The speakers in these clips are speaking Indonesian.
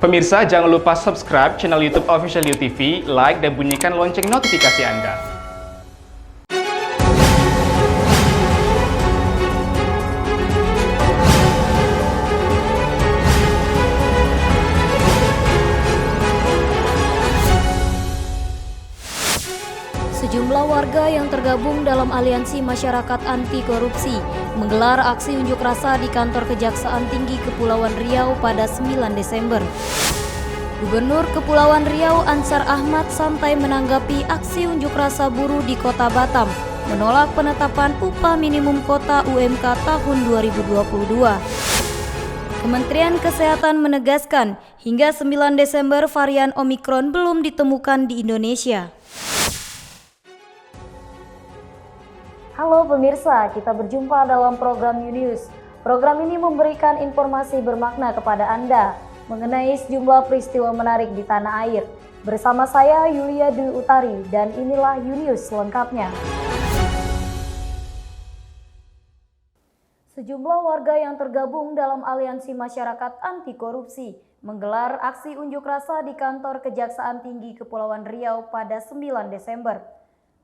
Pemirsa, jangan lupa subscribe channel YouTube Official UTV, like dan bunyikan lonceng notifikasi Anda. Sejumlah warga yang tergabung dalam Aliansi Masyarakat Anti Korupsi menggelar aksi unjuk rasa di kantor Kejaksaan Tinggi Kepulauan Riau pada 9 Desember. Gubernur Kepulauan Riau Ansar Ahmad santai menanggapi aksi unjuk rasa buruh di Kota Batam menolak penetapan upah minimum kota UMK tahun 2022. Kementerian Kesehatan menegaskan hingga 9 Desember varian Omikron belum ditemukan di Indonesia. Halo pemirsa, kita berjumpa dalam program UNews. Program ini memberikan informasi bermakna kepada Anda mengenai sejumlah peristiwa menarik di tanah air. Bersama saya Yulia Dwi Utari dan inilah UNews selengkapnya. Sejumlah warga yang tergabung dalam Aliansi Masyarakat Anti Korupsi menggelar aksi unjuk rasa di kantor Kejaksaan Tinggi Kepulauan Riau pada 9 Desember.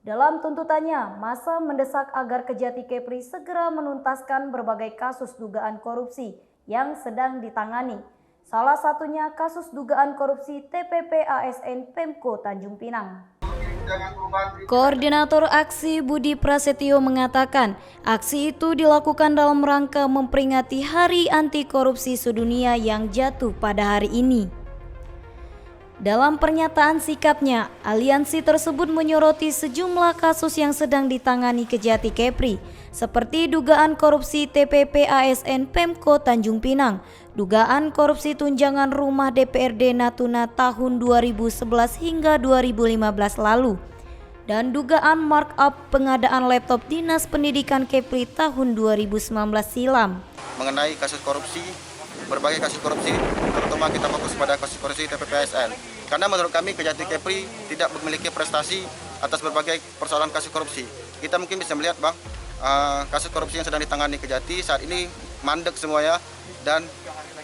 Dalam tuntutannya, massa mendesak agar Kejati Kepri segera menuntaskan berbagai kasus dugaan korupsi yang sedang ditangani. Salah satunya kasus dugaan korupsi TPP ASN Pemko Tanjung Pinang. Koordinator aksi Budi Prasetyo mengatakan, aksi itu dilakukan dalam rangka memperingati Hari Anti Korupsi Sedunia yang jatuh pada hari ini. Dalam pernyataan sikapnya, aliansi tersebut menyoroti sejumlah kasus yang sedang ditangani Kejati Kepri, seperti dugaan korupsi TPP ASN Pemko Tanjung Pinang, dugaan korupsi tunjangan rumah DPRD Natuna tahun 2011 hingga 2015 lalu, dan dugaan markup pengadaan laptop Dinas Pendidikan Kepri tahun 2019 silam. Mengenai kasus korupsi, berbagai kasus korupsi, terutama kita fokus pada kasus korupsi TPP ASN. Karena menurut kami Kejati Kepri tidak memiliki prestasi atas berbagai persoalan kasus korupsi. Kita mungkin bisa melihat Bang, kasus korupsi yang sedang ditangani Kejati saat ini mandek semuanya, dan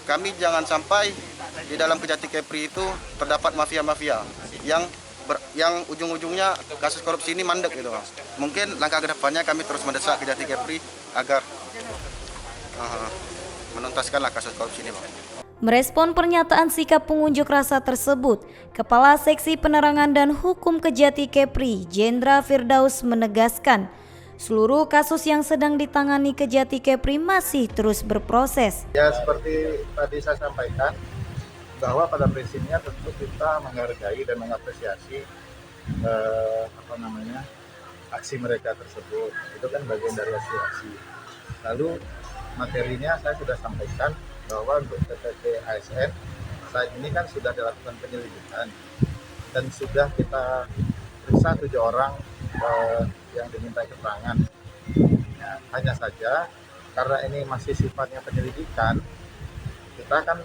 kami jangan sampai di dalam Kejati Kepri itu terdapat mafia-mafia yang ujung-ujungnya kasus korupsi ini mandek gitu Bang. Mungkin langkah kedepannya kami terus mendesak Kejati Kepri agar menuntaskanlah kasus korupsi ini Bang. Merespon pernyataan sikap pengunjuk rasa tersebut, Kepala Seksi Penerangan dan Hukum Kejati Kepri, Jendra Firdaus menegaskan, seluruh kasus yang sedang ditangani Kejati Kepri masih terus berproses. Ya, seperti tadi saya sampaikan, bahwa pada prinsipnya tentu kita menghargai dan mengapresiasi aksi mereka tersebut. Itu kan bagian dari aspirasi. Lalu materinya saya sudah sampaikan bahwa untuk TPP ASN saat ini kan sudah dilakukan penyelidikan dan sudah kita periksa 7 orang yang diminta keterangan. Ya, hanya saja karena ini masih sifatnya penyelidikan, kita kan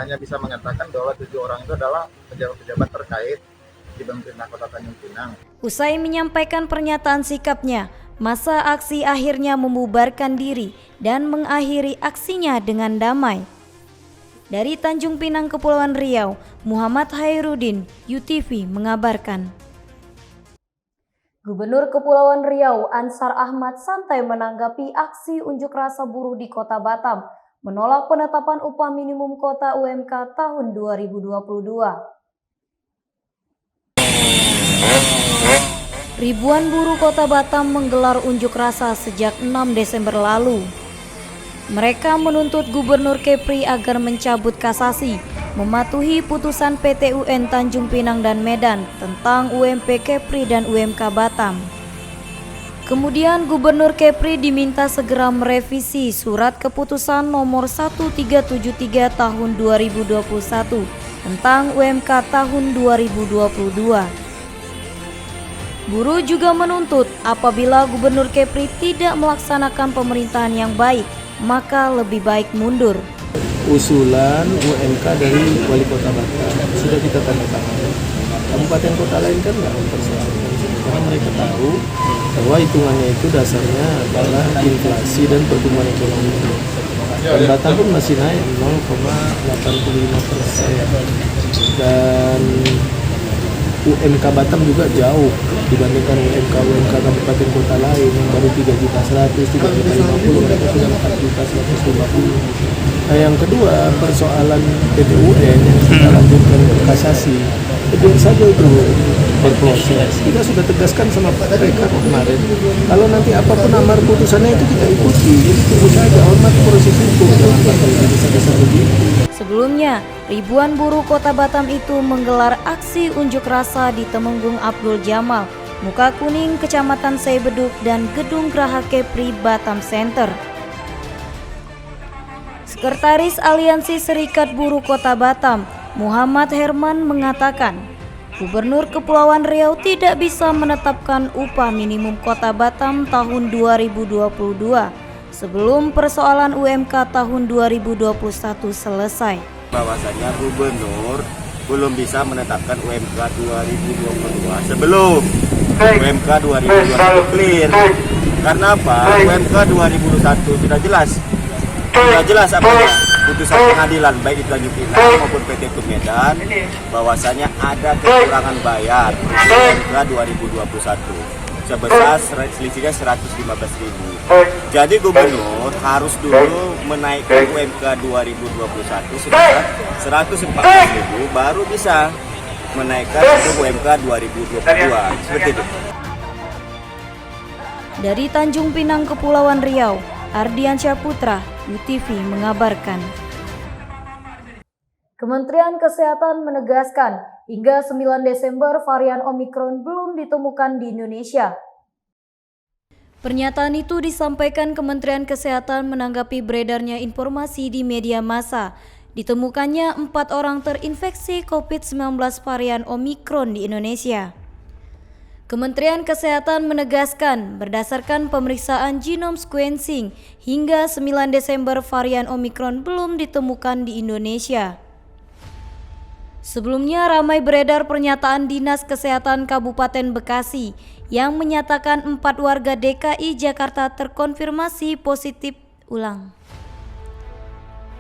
hanya bisa mengatakan bahwa 7 orang itu adalah pejabat-pejabat terkait di pemerintah Kota Tanjung Pinang. Usai menyampaikan pernyataan sikapnya, massa aksi akhirnya membubarkan diri dan mengakhiri aksinya dengan damai. Dari Tanjung Pinang, Kepulauan Riau, Muhammad Hairudin, UTV mengabarkan. Gubernur Kepulauan Riau Ansar Ahmad santai menanggapi aksi unjuk rasa buruh di Kota Batam, menolak penetapan upah minimum kota UMK tahun 2022. Ribuan buruh Kota Batam menggelar unjuk rasa sejak 6 Desember lalu. Mereka menuntut Gubernur Kepri agar mencabut kasasi, mematuhi putusan PT UN Tanjung Pinang dan Medan tentang UMP Kepri dan UMK Batam. Kemudian Gubernur Kepri diminta segera merevisi Surat Keputusan Nomor 1373 Tahun 2021 tentang UMK tahun 2022. Buruh juga menuntut apabila Gubernur Kepri tidak melaksanakan pemerintahan yang baik, maka lebih baik mundur. Usulan UMK dari Wali Kota Batam sudah kita tanda tangan. Kabupaten kota lain kan nggak mempersoalkan, karena mereka tahu bahwa hitungannya itu dasarnya adalah inflasi dan pertumbuhan ekonomi. Dan Batam pun masih naik 0,85%. Dan UMK Batam juga jauh dibandingkan UMK kabupaten kota lain yang baru 3.100.000, 3.050.000, mereka sudah 4.150.000. Nah, yang kedua, persoalan PT UN yang kita lanjutkan ke kasasi, biar saja itu berproses. Kita sudah tegaskan sama mereka kemarin, kalau nanti apapun amar putusannya itu kita ikuti. Jadi tunggu saja, hormati proses hukum, jangan pakai dasar-dasar begitu. Sebelumnya, ribuan buruh Kota Batam itu menggelar aksi unjuk rasa di Temenggung Abdul Jamal, Muka Kuning, Kecamatan Saibeduk, dan Gedung Graha Kepri Batam Center. Sekretaris Aliansi Serikat Buruh Kota Batam, Muhammad Herman, mengatakan Gubernur Kepulauan Riau tidak bisa menetapkan upah minimum Kota Batam tahun 2022 sebelum persoalan UMK tahun 2021 selesai. Bahwasanya Gubernur belum bisa menetapkan UMK 2022 sebelum UMK 2021 clear. Karena apa? UMK 2021 sudah jelas apanya putusan pengadilan baik itu Tanjung Pinang maupun PT Tun Medan bahwasanya ada kekurangan bayar UMK 2021 sebesar selisihnya 115.000. Jadi Gubernur harus dulu menaikkan UMK 2021 sebesar 114.000 baru bisa menaikkan UMK 2022 seperti itu. Dari Tanjung Pinang, Kepulauan Riau, Ardiansyah Putra, UTV mengabarkan. Kementerian Kesehatan menegaskan hingga 9 Desember varian Omikron belum ditemukan di Indonesia. Pernyataan itu disampaikan Kementerian Kesehatan menanggapi beredarnya informasi di media massa. Ditemukannya 4 orang terinfeksi COVID-19 varian Omikron di Indonesia. Kementerian Kesehatan menegaskan berdasarkan pemeriksaan genome sequencing hingga 9 Desember varian Omikron belum ditemukan di Indonesia. Sebelumnya ramai beredar pernyataan Dinas Kesehatan Kabupaten Bekasi yang menyatakan 4 warga DKI Jakarta terkonfirmasi positif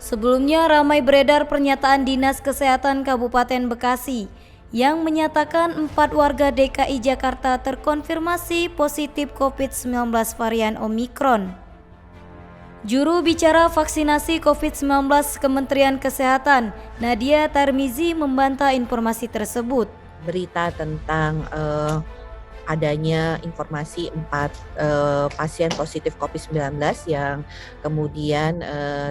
Sebelumnya ramai beredar pernyataan Dinas Kesehatan Kabupaten Bekasi yang menyatakan 4 warga DKI Jakarta terkonfirmasi positif COVID-19 varian Omikron. Juru bicara vaksinasi COVID-19 Kementerian Kesehatan, Nadia Tarmizi, membantah informasi tersebut. Berita tentang adanya informasi 4 pasien positif COVID-19 yang kemudian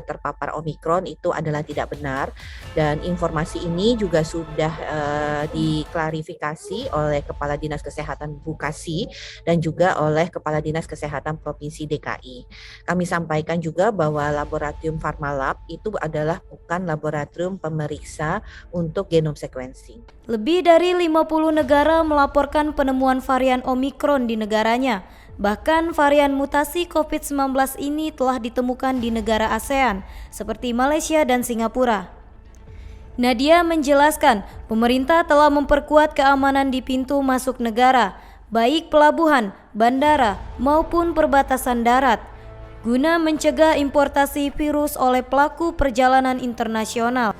terpapar Omikron itu adalah tidak benar, dan informasi ini juga sudah diklarifikasi oleh Kepala Dinas Kesehatan Bekasi dan juga oleh Kepala Dinas Kesehatan Provinsi DKI. Kami sampaikan juga bahwa laboratorium Pharmalab itu adalah bukan laboratorium pemeriksa untuk genome sequencing. Lebih dari 50 negara melaporkan penemuan varian Omikron di negaranya. Bahkan varian mutasi COVID-19 ini telah ditemukan di negara ASEAN seperti Malaysia dan Singapura. Nadia menjelaskan, pemerintah telah memperkuat keamanan di pintu masuk negara, baik pelabuhan, bandara, maupun perbatasan darat, guna mencegah importasi virus oleh pelaku perjalanan internasional.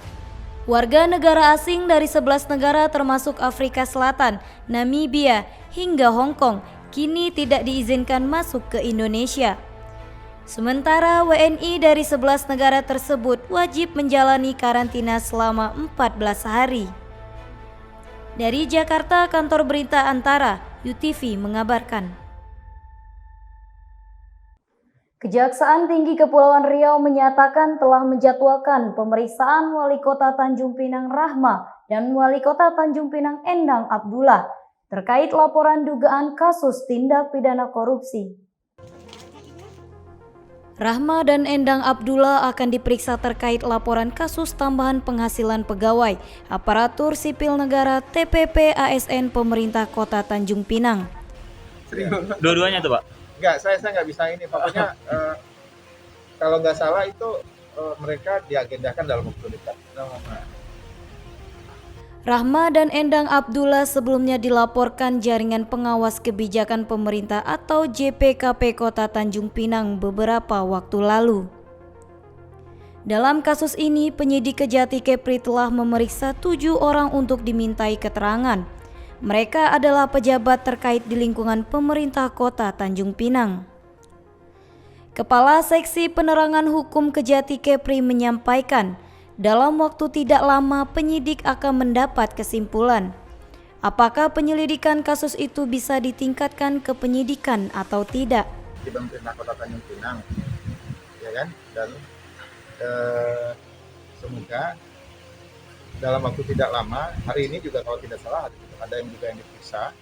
Warga negara asing dari 11 negara termasuk Afrika Selatan, Namibia, hingga Hong Kong kini tidak diizinkan masuk ke Indonesia. Sementara WNI dari 11 negara tersebut wajib menjalani karantina selama 14 hari. Dari Jakarta, Kantor Berita Antara, UTV mengabarkan. Kejaksaan Tinggi Kepulauan Riau menyatakan telah menjadwalkan pemeriksaan Wali Kota Tanjung Pinang Rahma dan Wali Kota Tanjung Pinang Endang Abdullah terkait laporan dugaan kasus tindak pidana korupsi. Rahma dan Endang Abdullah akan diperiksa terkait laporan kasus tambahan penghasilan pegawai aparatur sipil negara TPP ASN pemerintah Kota Tanjung Pinang. Dua-duanya tuh, Pak? Enggak, saya nggak bisa ini. Pokoknya kalau nggak salah itu mereka diagendakan dalam waktu dekat. Rahma dan Endang Abdullah sebelumnya dilaporkan Jaringan Pengawas Kebijakan Pemerintah atau JPKP Kota Tanjung Pinang beberapa waktu lalu. Dalam kasus ini, penyidik Kejati Kepri telah memeriksa 7 orang untuk dimintai keterangan. Mereka adalah pejabat terkait di lingkungan pemerintah kota Tanjung Pinang. Kepala Seksi Penerangan Hukum Kejati Kepri menyampaikan, dalam waktu tidak lama penyidik akan mendapat kesimpulan. Apakah penyelidikan kasus itu bisa ditingkatkan ke penyidikan atau tidak? Di pemerintah kota Tanjung Pinang, ya kan? Dan semoga dalam waktu tidak lama, hari ini juga kalau tidak salah ada yang juga yang diperiksa,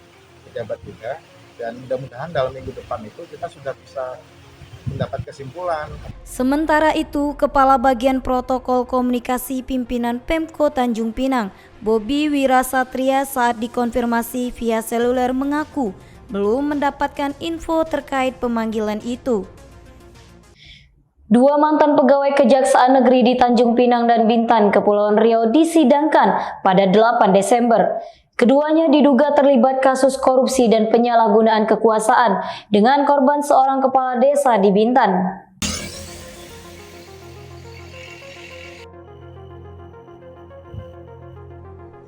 pejabat juga, dan mudah-mudahan dalam minggu depan itu kita sudah bisa mendapat kesimpulan. Sementara itu, Kepala Bagian Protokol Komunikasi Pimpinan Pemko Tanjung Pinang, Bobi Wirasatria, saat dikonfirmasi via seluler mengaku belum mendapatkan info terkait pemanggilan itu. Dua mantan pegawai Kejaksaan Negeri di Tanjung Pinang dan Bintan, Kepulauan Riau disidangkan pada 8 Desember. Keduanya diduga terlibat kasus korupsi dan penyalahgunaan kekuasaan dengan korban seorang kepala desa di Bintan.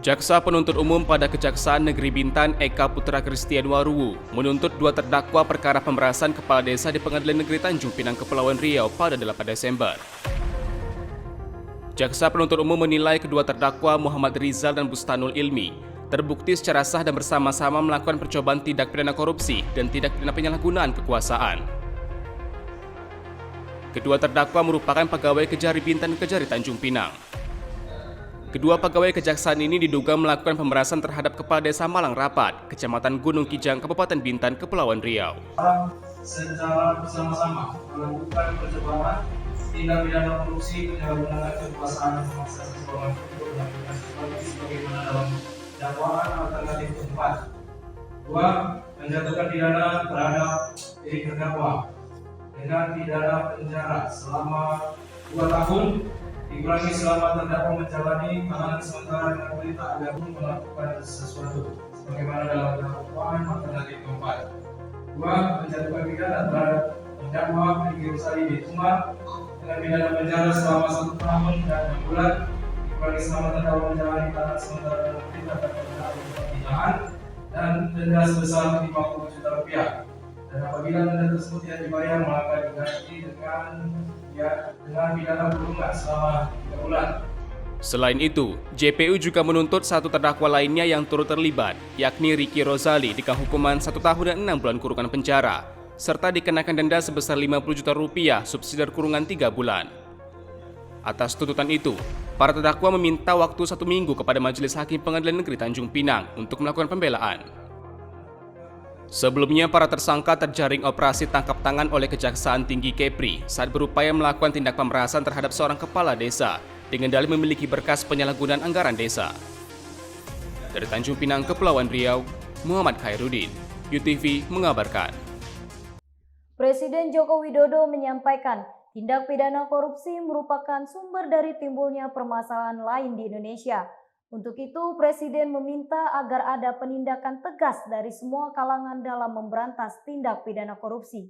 Jaksa Penuntut Umum pada Kejaksaan Negeri Bintan Eka Putra Kristian Waruwu menuntut 2 terdakwa perkara pemerasan kepala desa di Pengadilan Negeri Tanjung Pinang, Kepulauan Riau pada 8 Desember. Jaksa Penuntut Umum menilai kedua terdakwa Muhammad Rizal dan Bustanul Ilmi terbukti secara sah dan bersama-sama melakukan percobaan tindak pidana korupsi dan tindak pidana penyalahgunaan kekuasaan. Kedua terdakwa merupakan pegawai Kejari Bintan dan Kejari Tanjung Pinang. Kedua pegawai kejaksaan ini diduga melakukan pemerasan terhadap Kepala Desa Malang Rapat, Kecamatan Gunung Kijang, Kabupaten Bintan, Kepulauan Riau. Secara bersama-sama melakukan percobaan tindak pidana korupsi, penyalahgunaan kekuasaan dan memaksa seseorang untuk melakukan sesuatu sebagaimana dalam dakwaan alternatif keempat. 2. Menjatuhkan pidana terhadap diri terdakwa dengan pidana penjara selama 2 tahun dikurangi selama terdakwa menjalani tahanan sementara dengan perintah agar melakukan sesuatu sebagaimana dalam dakwaan alternatif keempat. 2. Menjatuhkan pidana terhadap terdakwa Riki Rosali Bituma dengan pidana penjara selama 1 tahun dan 6 bulan dikurangi selama terdakwa menjalani tahanan sementara dengan perintah agar pembinaan dan denda sebesar Rp50 juta. Dan apabila denda tersebut tidak dibayar maka diganti dengan pidana kurungan selama 3 bulan. Selain itu, JPU juga menuntut 1 terdakwa lainnya yang turut terlibat, yakni Riki Rosali dengan hukuman 1 tahun dan 6 bulan kurungan penjara, serta dikenakan denda sebesar Rp50 juta subsidi kurungan 3 bulan. Atas tuntutan itu, para terdakwa meminta waktu 1 minggu kepada Majelis Hakim Pengadilan Negeri Tanjung Pinang untuk melakukan pembelaan. Sebelumnya, para tersangka terjaring operasi tangkap tangan oleh Kejaksaan Tinggi Kepri saat berupaya melakukan tindak pemerasan terhadap seorang kepala desa dengan dalih memiliki berkas penyalahgunaan anggaran desa. Dari Tanjung Pinang, Kepulauan Riau, Muhammad Khairuddin, UTV mengabarkan. Presiden Joko Widodo menyampaikan, tindak pidana korupsi merupakan sumber dari timbulnya permasalahan lain di Indonesia. Untuk itu, Presiden meminta agar ada penindakan tegas dari semua kalangan dalam memberantas tindak pidana korupsi.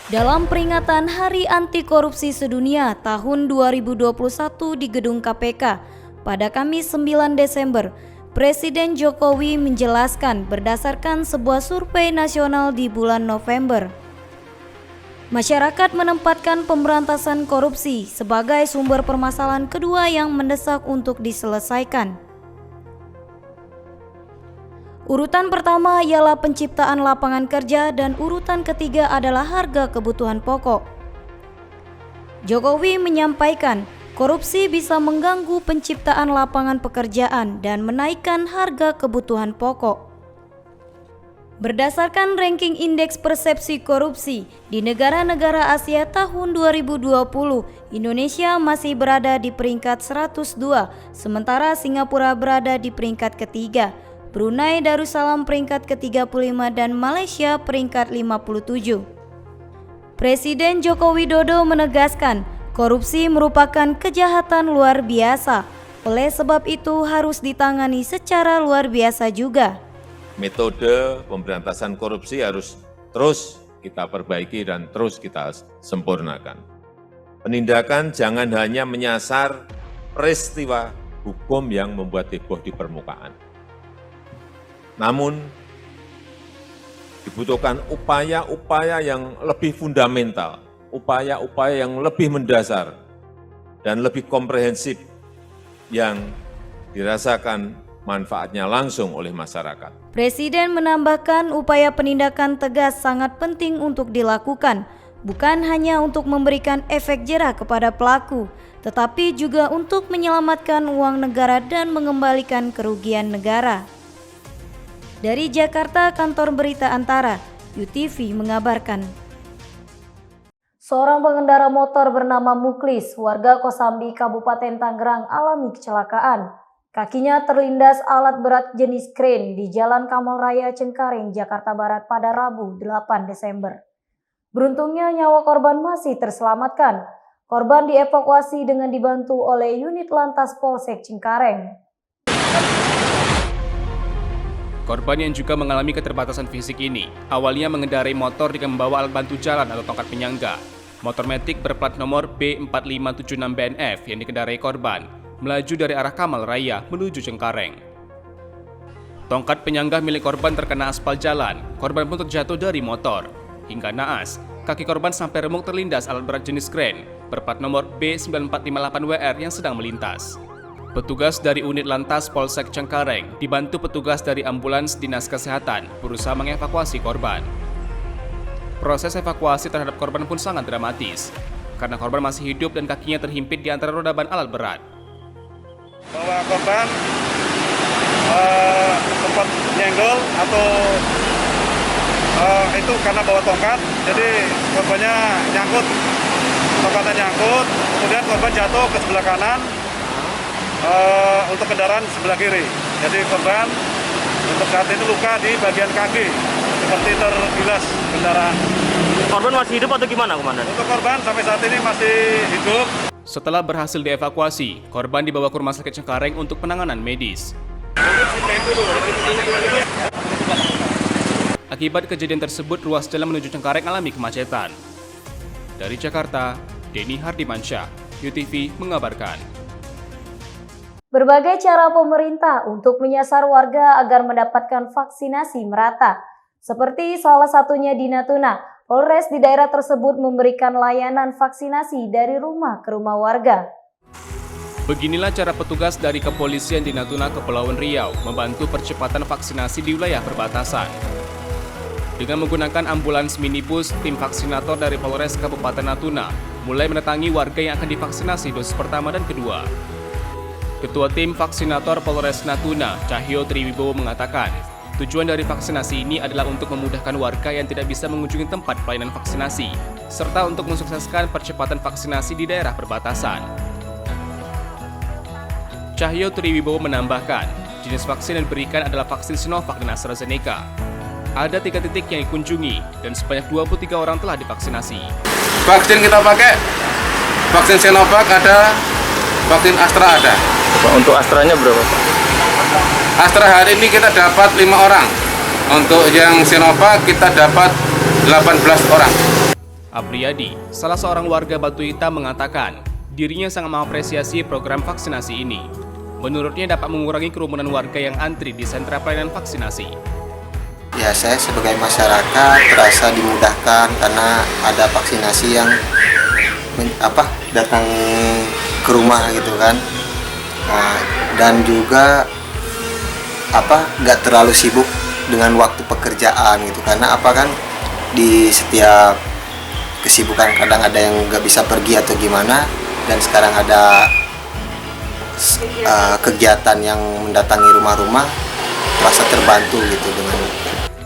Dalam peringatan Hari Anti Korupsi Sedunia tahun 2021 di Gedung KPK, pada Kamis 9 Desember, Presiden Jokowi menjelaskan berdasarkan sebuah survei nasional di bulan November, masyarakat menempatkan pemberantasan korupsi sebagai sumber permasalahan kedua yang mendesak untuk diselesaikan. Urutan pertama ialah penciptaan lapangan kerja dan urutan ketiga adalah harga kebutuhan pokok. Jokowi menyampaikan, korupsi bisa mengganggu penciptaan lapangan pekerjaan dan menaikkan harga kebutuhan pokok. Berdasarkan ranking indeks persepsi korupsi di negara-negara Asia tahun 2020, Indonesia masih berada di peringkat 102, sementara Singapura berada di peringkat ketiga, Brunei Darussalam peringkat ke-35 dan Malaysia peringkat 57. Presiden Joko Widodo menegaskan, korupsi merupakan kejahatan luar biasa, oleh sebab itu harus ditangani secara luar biasa juga. Metode pemberantasan korupsi harus terus kita perbaiki dan terus kita sempurnakan. Penindakan jangan hanya menyasar peristiwa hukum yang membuat heboh di permukaan. Namun, dibutuhkan upaya-upaya yang lebih fundamental, upaya-upaya yang lebih mendasar, dan lebih komprehensif yang dirasakan manfaatnya langsung oleh masyarakat. Presiden menambahkan upaya penindakan tegas sangat penting untuk dilakukan, bukan hanya untuk memberikan efek jera kepada pelaku, tetapi juga untuk menyelamatkan uang negara dan mengembalikan kerugian negara. Dari Jakarta, Kantor Berita Antara, UTV mengabarkan. Seorang pengendara motor bernama Muklis, warga Kosambi, Kabupaten Tangerang, alami kecelakaan. Kakinya terlindas alat berat jenis kren di Jalan Kamal Raya Cengkareng, Jakarta Barat pada Rabu 8 Desember. Beruntungnya nyawa korban masih terselamatkan. Korban dievakuasi dengan dibantu oleh unit Lantas Polsek Cengkareng. Korban yang juga mengalami keterbatasan fisik ini awalnya mengendarai motor dengan membawa alat bantu jalan atau tongkat penyangga. Motor metik berplat nomor B4576BNF yang dikendarai korban melaju dari arah Kamal Raya menuju Cengkareng. Tongkat penyangga milik korban terkena aspal jalan. Korban pun terjatuh dari motor. Hingga naas, kaki korban sampai remuk terlindas alat berat jenis kren berplat nomor B9458WR yang sedang melintas. Petugas dari unit Lantas Polsek Cengkareng dibantu petugas dari ambulans Dinas Kesehatan berusaha mengevakuasi korban. Proses evakuasi terhadap korban pun sangat dramatis, karena korban masih hidup dan kakinya terhimpit di antara roda ban alat berat. Bahwa korban sempat nyenggol atau itu karena bawa tongkat, jadi korbannya nyangkut, tongkatnya nyangkut, kemudian korban jatuh ke sebelah kanan untuk kendaraan sebelah kiri. Jadi korban untuk saat ini luka di bagian kaki, seperti tergilas kendaraan. Korban masih hidup atau gimana, Komandan? Untuk korban sampai saat ini masih hidup. Setelah berhasil dievakuasi, korban dibawa ke Rumah Sakit Cengkareng untuk penanganan medis. Akibat kejadian tersebut, ruas jalan menuju Cengkareng alami kemacetan. Dari Jakarta, Denny Hardimansyah, UTV mengabarkan. Berbagai cara pemerintah untuk menyasar warga agar mendapatkan vaksinasi merata. Seperti salah satunya di Natuna, Polres di daerah tersebut memberikan layanan vaksinasi dari rumah ke rumah warga. Beginilah cara petugas dari kepolisian di Natuna, Kepulauan Riau membantu percepatan vaksinasi di wilayah perbatasan. Dengan menggunakan ambulans minibus, tim vaksinator dari Polres Kabupaten Natuna mulai mendatangi warga yang akan divaksinasi dosis pertama dan kedua. Ketua tim vaksinator Polres Natuna, Cahyo Triwibowo mengatakan, tujuan dari vaksinasi ini adalah untuk memudahkan warga yang tidak bisa mengunjungi tempat pelayanan vaksinasi, serta untuk mensukseskan percepatan vaksinasi di daerah perbatasan. Cahyo Triwibowo menambahkan, jenis vaksin yang diberikan adalah vaksin Sinovac dan AstraZeneca. Ada 3 titik yang dikunjungi dan sebanyak 23 orang telah divaksinasi. Vaksin kita pakai, vaksin Sinovac ada, vaksin Astra ada. Untuk Astranya berapa, Pak? Astra hari ini kita dapat 5 orang. Untuk yang Sinovac kita dapat 18 orang. Apriyadi, salah seorang warga Batu Hitam mengatakan, dirinya sangat mengapresiasi program vaksinasi ini. Menurutnya dapat mengurangi kerumunan warga yang antri di sentra pelayanan vaksinasi. Ya, saya sebagai masyarakat terasa dimudahkan karena ada vaksinasi yang datang ke rumah gitu kan. Nah, dan juga nggak terlalu sibuk dengan waktu pekerjaan gitu, karena kan di setiap kesibukan kadang ada yang nggak bisa pergi atau gimana, dan sekarang ada kegiatan yang mendatangi rumah-rumah, terasa terbantu gitu dengan.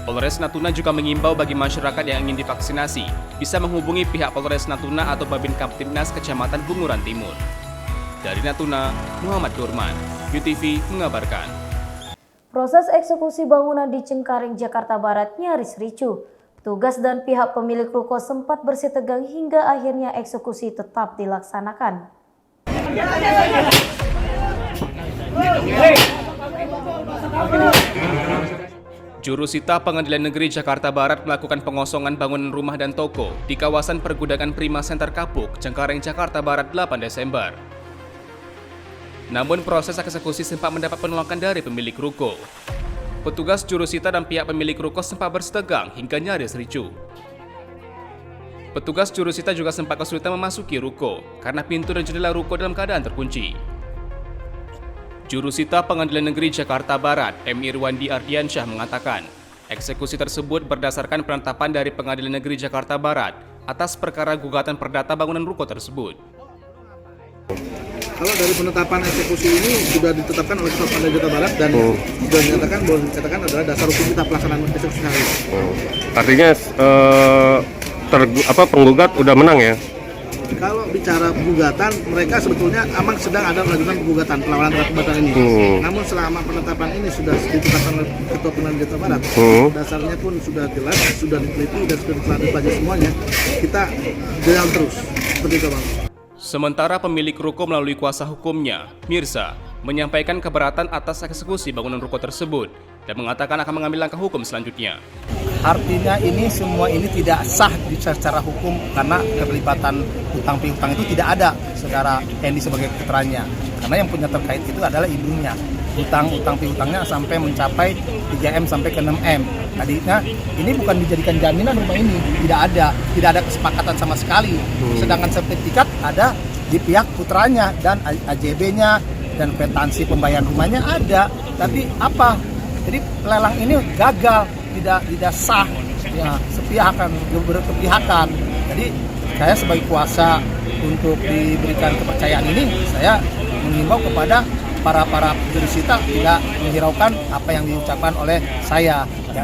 Polres Natuna juga mengimbau bagi masyarakat yang ingin divaksinasi bisa menghubungi pihak Polres Natuna atau Babin Kamtibnas Kecamatan Bunguran Timur. Dari Natuna, Muhammad Durman, UTV mengabarkan. Proses eksekusi bangunan di Cengkareng, Jakarta Barat nyaris ricuh. Petugas dan pihak pemilik ruko sempat bersih tegang hingga akhirnya eksekusi tetap dilaksanakan. Jurusita Pengadilan Negeri Jakarta Barat melakukan pengosongan bangunan rumah dan toko di kawasan pergudangan Prima Center Kapuk, Cengkareng, Jakarta Barat 8 Desember. Namun proses eksekusi sempat mendapat penolakan dari pemilik ruko. Petugas jurusita dan pihak pemilik ruko sempat bersetegang hingga nyaris ricuh. Petugas jurusita juga sempat kesulitan memasuki ruko karena pintu dan jendela ruko dalam keadaan terkunci. Jurusita Pengadilan Negeri Jakarta Barat, M. Irwandi Ardiansyah mengatakan, eksekusi tersebut berdasarkan penetapan dari Pengadilan Negeri Jakarta Barat atas perkara gugatan perdata bangunan ruko tersebut. Kalau dari penetapan eksekusi ini sudah ditetapkan oleh Pengadilan Jakarta Barat dan sudah dinyatakan bahwa dikatakan adalah dasar hukum kita pelaksanaan eksekusi hari. Artinya penggugat udah menang ya? Kalau bicara gugatan, mereka sebetulnya memang sedang ada melakukan gugatan perlawanan terhadap gugatan ini. Namun selama penetapan ini sudah ditetapkan oleh Ketua Pengadilan Jakarta Barat, dasarnya pun sudah jelas, sudah diteliti dan sudah dipelajari semuanya. Kita jalan terus seperti itu, Bang. Sementara pemilik ruko melalui kuasa hukumnya, Mirza, menyampaikan keberatan atas eksekusi bangunan ruko tersebut dan mengatakan akan mengambil langkah hukum selanjutnya. Artinya ini semua ini tidak sah secara hukum karena keterlibatan hutang piutang itu tidak ada secara Hendy sebagai keterangannya. Karena yang punya terkait itu adalah ibunya. Hutang piutangnya sampai mencapai 3M sampai ke 6M. Tadinya ini bukan dijadikan jaminan rumah ini, tidak ada kesepakatan sama sekali. Sedangkan sertifikat ada di pihak putranya dan AJB-nya dan kwitansi pembayaran rumahnya ada. Tapi apa? Jadi lelang ini gagal, tidak sah, ya berkepihakan. Jadi saya sebagai kuasa untuk diberikan kepercayaan ini, saya mengimbau kepada para jurusita tidak menghiraukan apa yang diucapkan oleh saya. Ya,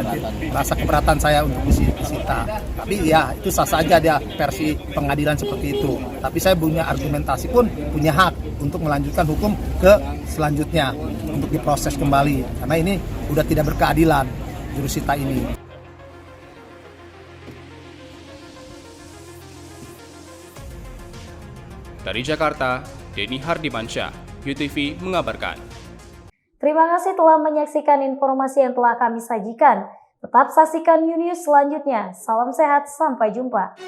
rasa keberatan saya untuk disita. Tapi ya itu sah saja dia versi pengadilan seperti itu. Tapi saya punya argumentasi pun punya hak untuk melanjutkan hukum ke selanjutnya untuk diproses kembali. Karena ini udah tidak berkeadilan jurusita ini. Dari Jakarta, Denny Hardimansyah, UTV mengabarkan. Terima kasih telah menyaksikan informasi yang telah kami sajikan. Tetap saksikan News selanjutnya. Salam sehat, sampai jumpa.